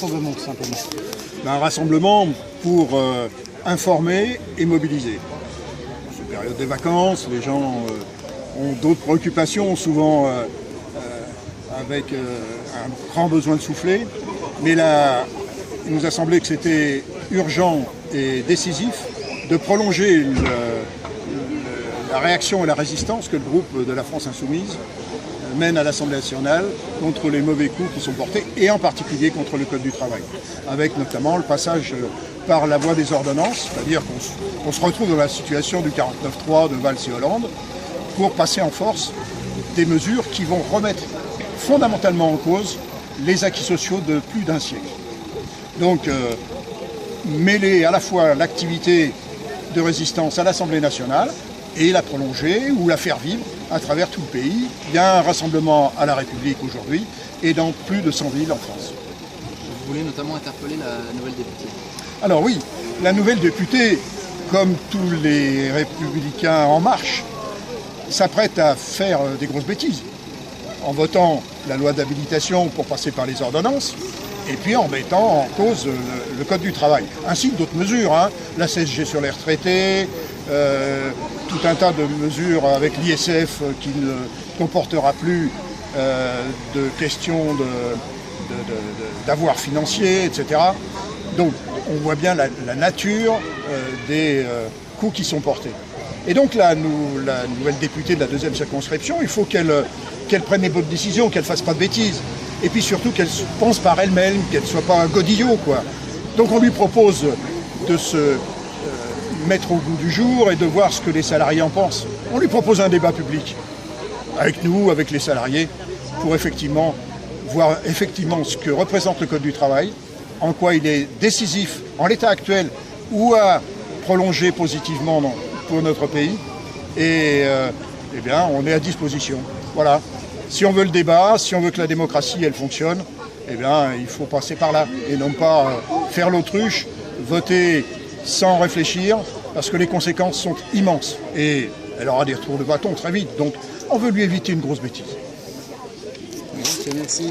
rassemblement, tout simplement? Un rassemblement pour informer et mobiliser. C'est la période des vacances, les gens ont d'autres préoccupations, souvent avec un grand besoin de souffler. Mais là, il nous a semblé que c'était urgent et décisif de prolonger la réaction et la résistance que le groupe de la France Insoumise mène à l'Assemblée nationale contre les mauvais coups qui sont portés, et en particulier contre le Code du travail, avec notamment le passage par la voie des ordonnances, c'est-à-dire qu'on se retrouve dans la situation du 49-3 de Valls et Hollande, pour passer en force des mesures qui vont remettre fondamentalement en cause les acquis sociaux de plus d'un siècle. Donc, mêler à la fois l'activité de résistance à l'Assemblée nationale et la prolonger ou la faire vivre à travers tout le pays. Il y a un rassemblement à la République aujourd'hui et dans plus de 100 villes en France. Vous voulez notamment interpeller la nouvelle députée? Alors oui, la nouvelle députée, comme tous les Républicains en marche, s'apprête à faire des grosses bêtises en votant la loi d'habilitation pour passer par les ordonnances et puis en mettant en cause le Code du travail, ainsi que d'autres mesures, la CSG sur les retraités, tout un tas de mesures avec l'ISF qui ne comportera plus de questions d'avoir financier, etc. Donc on voit bien la nature des coups qui sont portés. Et donc la nouvelle députée de la 2e circonscription, il faut qu'elle prenne les bonnes décisions, qu'elle ne fasse pas de bêtises. Et puis surtout qu'elle pense par elle-même, qu'elle ne soit pas un godillot, quoi. Donc on lui propose de se mettre au goût du jour et de voir ce que les salariés en pensent. On lui propose un débat public, avec nous, avec les salariés, pour effectivement voir ce que représente le Code du travail, en quoi il est décisif en l'état actuel ou à prolonger positivement pour notre pays. Et eh bien, on est à disposition. Voilà. Si on veut le débat, si on veut que la démocratie, elle fonctionne, eh bien, il faut passer par là et non pas faire l'autruche, voter sans réfléchir, parce que les conséquences sont immenses. Et elle aura des retours de bâton très vite. Donc, on veut lui éviter une grosse bêtise. Merci.